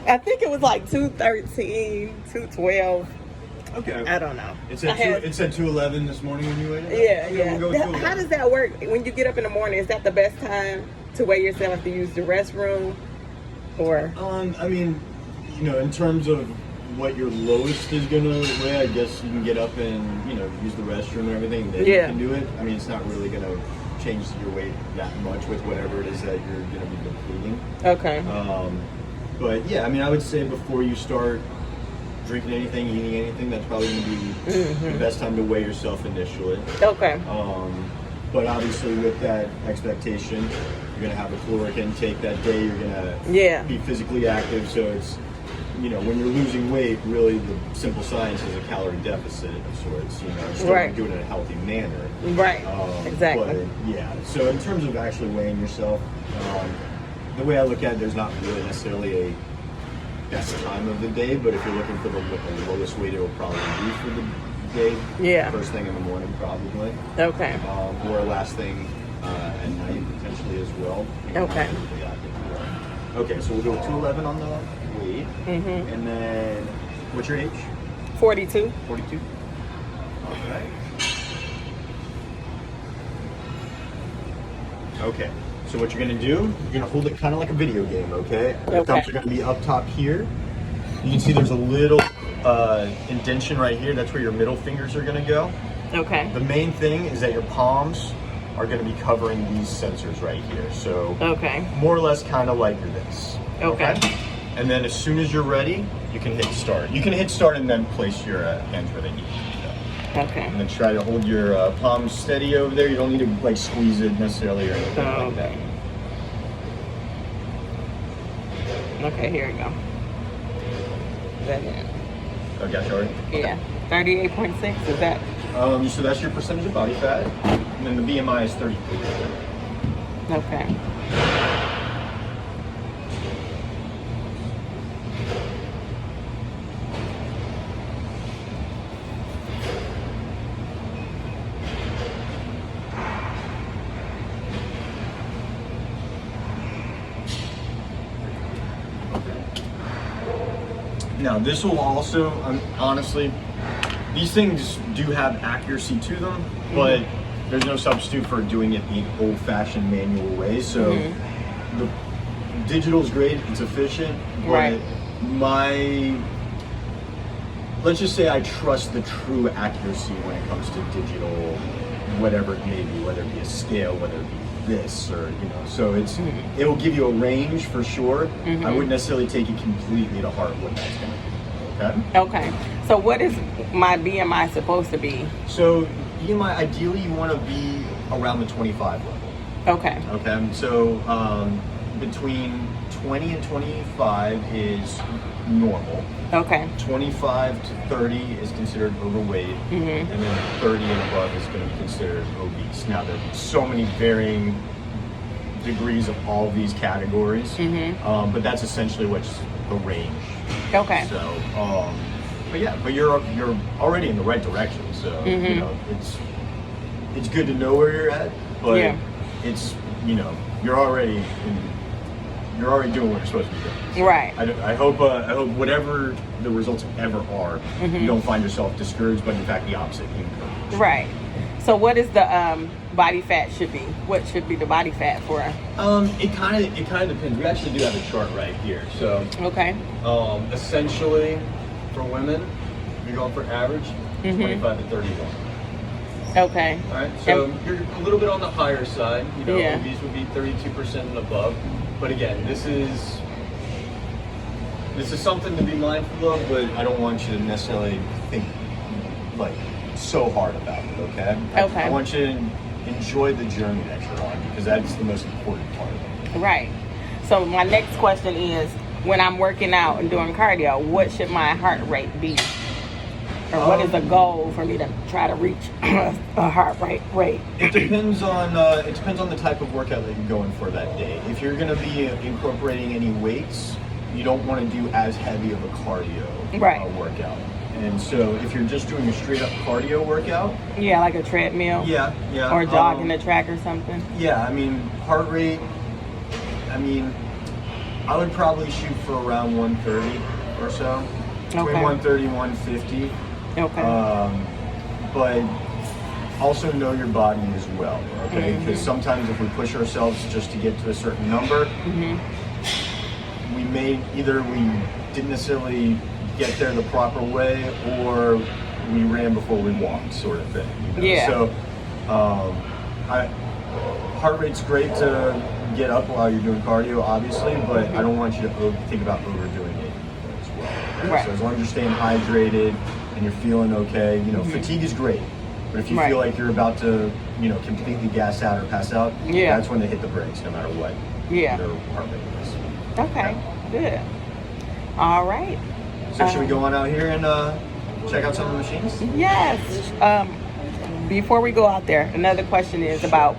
I think it was like 213, 212. Okay. I don't know. It said 211 this morning when you weighed it? Yeah, Okay, yeah. we'll go with 211. How does that work? When you get up in the morning, is that the best time to weigh yourself, to use the restroom? Or? I mean, in terms of what your lowest is going to weigh, I guess you can get up and, use the restroom and everything. Then you can do it. I mean, it's not really going to change your weight that much with whatever it is that you're going to be depleting. Okay. But yeah, I mean, I would say before you start drinking anything, eating anything, that's probably going to be the best time to weigh yourself initially. Okay. But obviously with that expectation, you're going to have a caloric intake that day. You're going to be physically active. So it's, when you're losing weight, really the simple science is a calorie deficit of sorts. Still doing it in a healthy manner. Right. Exactly. But yeah. So in terms of actually weighing yourself, the way I look at it, there's not really necessarily a best time of the day, but if you're looking for the lowest weight, it will probably be for the day. First thing in the morning, probably. Okay. Or last thing at night, potentially as well. Okay. Okay, so we'll go with 211 on the weight. And then, what's your age? 42. 42. All right. Okay. So what you're going to do, you're going to hold it kind of like a video game, okay? The thumbs are going to be up top here. You can see there's a little indentation right here. That's where your middle fingers are going to go. Okay. The main thing is that your palms are going to be covering these sensors right here. So more or less kind of like this. Okay. And then as soon as you're ready, you can hit start. You can hit start and then place your hands where they need to go. Okay. And then try to hold your palms steady over there. You don't need to like squeeze it necessarily or anything like that. Okay, here we go. That it? Okay, sorry. Yeah. 38.6, is that? So that's your percentage of body fat. And then the BMI is 33. Okay. Now this will also, honestly, these things do have accuracy to them, but there's no substitute for doing it the old-fashioned manual way. So the digital is great, it's efficient, but let's just say I trust the true accuracy when it comes to digital, whatever it may be, whether it be a scale, whether it be this or so it will give you a range for sure. I wouldn't necessarily take it completely to heart what that's going to be. Okay, so what is my BMI supposed to be? So BMI, ideally you want to be around the 25 level. Okay, so between 20 and 25 is normal. 25 to 30 is considered overweight, and then 30 and above is going to be considered obese. Now there's so many varying degrees of all of these categories, but that's essentially what's the range. So, but you're already in the right direction. So it's good to know where you're at, but it's you're already doing what you're supposed to be doing. Right. I hope whatever the results ever are, you don't find yourself discouraged, but in fact the opposite, encouraged. Right. So what is the body fat should be? What should be the body fat for? It kind of depends. We actually do have a chart right here. So essentially for women, you're going for average 25 to 31. Okay. All right. So you're a little bit on the higher side. Obese would be 32% and above. But again, this is something to be mindful of, but I don't want you to necessarily think like so hard about it, okay? I want you to enjoy the journey that you're on, because that's the most important part of it. Right. So my next question is, when I'm working out and doing cardio, what should my heart rate be? Or what is the goal for me to try to reach a heart rate? It depends on the type of workout that you're going for that day. If you're going to be incorporating any weights, you don't want to do as heavy of a cardio workout. And so if you're just doing a straight up cardio workout, like a treadmill, or jogging the track or something. I mean, heart rate. I mean, I would probably shoot for around 130 or so. Between 130 and 150. Okay. But also know your body as well, okay? Because sometimes if we push ourselves just to get to a certain number, we didn't necessarily get there the proper way, or we ran before we walked, sort of thing. You know? Yeah. So, heart rate's great to get up while you're doing cardio, obviously, but I don't want you to think about overdoing it as well. Okay? Right. So as long as you're staying hydrated and you're feeling okay, you know, fatigue is great. But if you feel like you're about to, you know, completely gas out or pass out, that's when they hit the brakes, no matter what your heart rate is. Okay, good. All right. So should we go on out here and check out some of the machines? Yes. Before we go out there, another question is about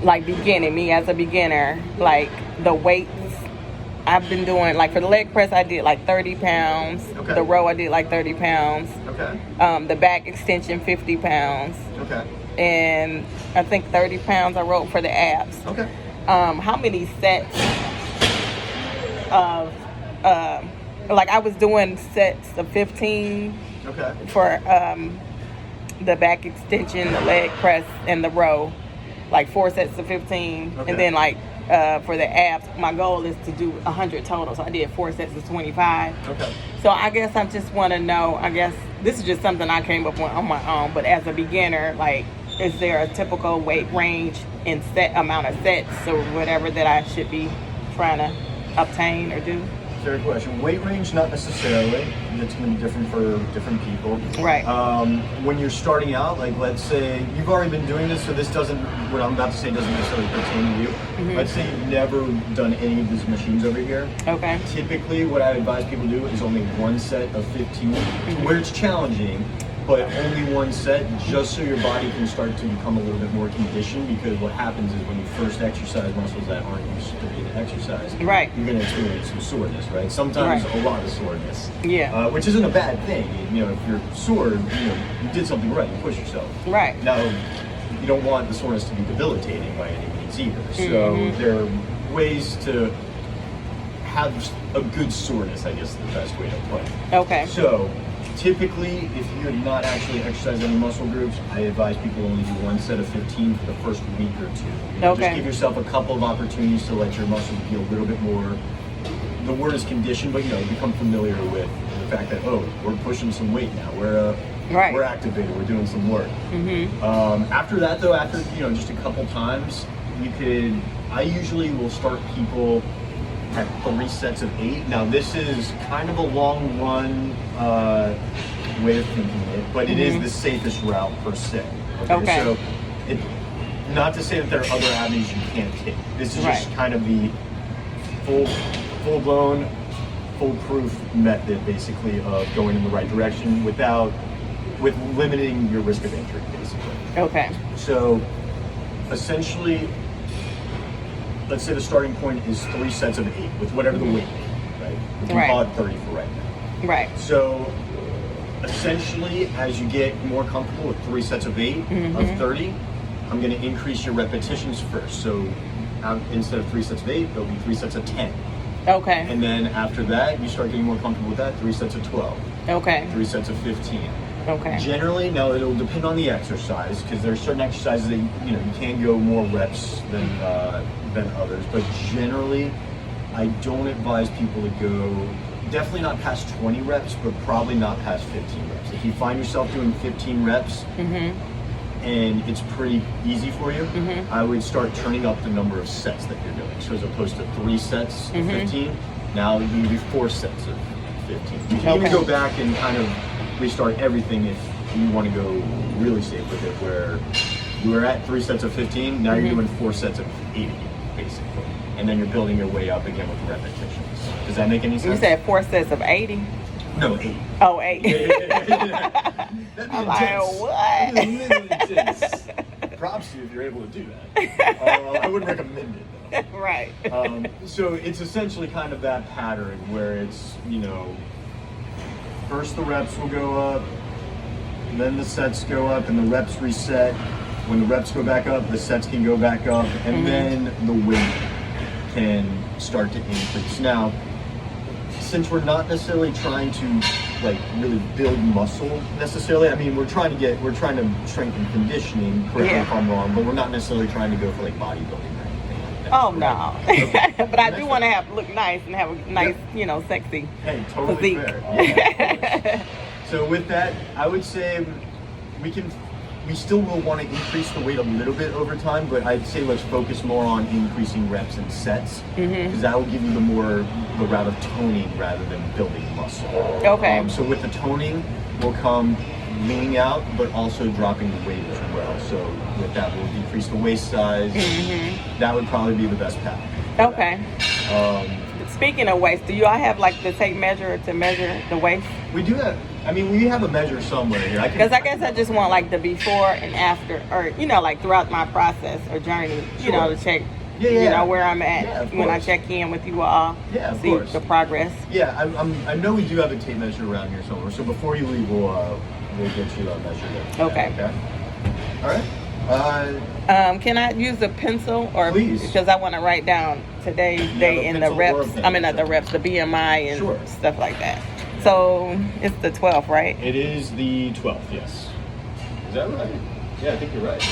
like beginning, me as a beginner, like the weights. I've been doing, like for the leg press, I did like 30 pounds. Okay. The row, I did like 30 pounds. Okay. The back extension, 50 pounds. Okay. And I think 30 pounds I wrote for the abs. Okay. How many sets of, like I was doing sets of 15 for the back extension, the leg press, and the row. Like 4 sets of 15. And then like for the abs, my goal is to do 100 total. So I did 4 sets of 25. Okay. So I guess I just want to know, I guess this is just something I came up with on my own, but as a beginner, like, is there a typical weight range in set amount of sets or whatever that I should be trying to obtain or do? Fair question. Weight range, not necessarily. It's going to be different for different people. Right. When you're starting out, like let's say you've already been doing this, so this doesn't, what I'm about to say doesn't necessarily pertain to you. Let's say you've never done any of these machines over here. Okay. Typically, what I advise people to do is only 1 set of 15, where it's challenging, but only 1 set, just so your body can start to become a little bit more conditioned, because what happens is when you first exercise muscles that aren't used to being exercised, you're going to experience some soreness, right? Sometimes a lot of soreness. Yeah. Which isn't a bad thing. You know, if you're sore, you know, you did something right, you push yourself. Right. Now, you don't want the soreness to be debilitating by any means either. So there are ways to have a good soreness, I guess is the best way to put it. Okay. So typically, if you're not actually exercising any muscle groups, I advise people only do 1 set of 15 for the first week or 2. You know, just give yourself a couple of opportunities to let your muscles be a little bit more, the word is conditioned, but you know, become familiar with the fact that, oh, we're pushing some weight now. We're activated, we're doing some work. After that though, after, you know, just a couple times, I usually will start people at 3 sets of 8. Now this is kind of a long run way of thinking it, but it is the safest route per se. Okay. So not to say that there are other avenues you can't take. This is just kind of the full-blown, foolproof method basically of going in the right direction with limiting your risk of injury, basically. Okay. So essentially, let's say the starting point is 3 sets of 8 with whatever the weight is, right? We can call it 30 for right now. Right. So essentially, as you get more comfortable with 3 sets of 8 of 30, I'm going to increase your repetitions first. So instead of 3 sets of 8, there'll be 3 sets of 10. Okay. And then after that, you start getting more comfortable with that, 3 sets of 12. Okay. 3 sets of 15. Okay. Generally, now it'll depend on the exercise, because there are certain exercises that you can go more reps than others. But generally, I don't advise people to go definitely not past 20 reps, but probably not past 15 reps. If you find yourself doing 15 reps and it's pretty easy for you, I would start turning up the number of sets that you're doing. So as opposed to 3 sets of 15, now you do 4 sets of 15. You can even go back and kind of restart everything if you want to go really safe with it, where you were at 3 sets of 15, now you're doing 4 sets of 8 again, basically. And then you're building your way up again with repetitions. Does that make any sense? You said 4 sets of 80? No, 8. Oh, 8. Yeah. I'm like, what? Intense. Props to you if you're able to do that. I wouldn't recommend it, though. Right. So it's essentially kind of that pattern where it's, first the reps will go up, then the sets go up, and the reps reset. When the reps go back up, the sets can go back up, and then the weight can start to increase. Now, since we're not necessarily trying to like really build muscle necessarily, I mean, we're trying to strengthen conditioning, correct me if I'm wrong, but we're not necessarily trying to go for like bodybuilding or anything like that. Oh no. Okay. But I do want to look nice and have a nice, sexy Totally physique. fair. Yeah, of course. So with that, I would say we still will want to increase the weight a little bit over time, but I'd say let's focus more on increasing reps and sets, because that will give you the route of toning rather than building muscle. Okay. So with the toning will come leaning out, but also dropping the weight as well. So with that, we'll decrease the waist size. That would probably be the best path. Okay. Speaking of waist, do you all have like the tape measure to measure the waist? We do have. I mean, we have a measure somewhere here. Because I guess I just want like the before and after, or like throughout my process or journey, to check, where I'm at when I check in with you all. Yeah, of see course. the progress. Yeah, I know we do have a tape measure around here somewhere. So before you leave, we'll get you a measure there. Okay. Okay. All right. Can I use a pencil or Please. because I want to write down today's day in the pencil or a reps. pen? I mean, not the reps, the BMI and Sure. stuff like that. So it's the 12th, right? It is the 12th, yes. Is that right? Yeah, I think you're right.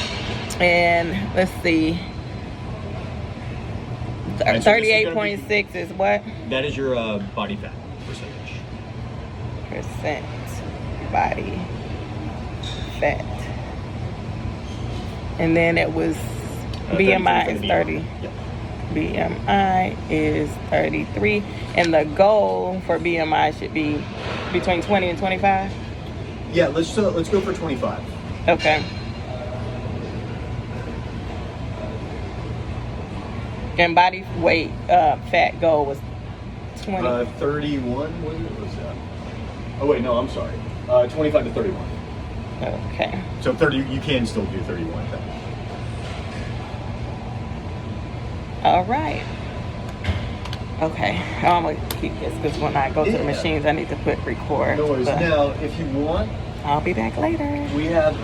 And let's see. Right, so this is 38.6 is what? That is your body fat percentage. Percent body fat. And then it was BMI is 30. Yep. BMI is 33, and the goal for BMI should be between 20 and 25. Yeah, let's go for 25. Okay. And body weight fat goal was 20. 31. What was that? Oh wait, no, I'm sorry. 25 to 31. Okay. So 30, you can still do 31. All right. Okay. I'm gonna keep this because when I go to the machines, I need to put record. No worries. but Now, if you want, I'll be back later. we have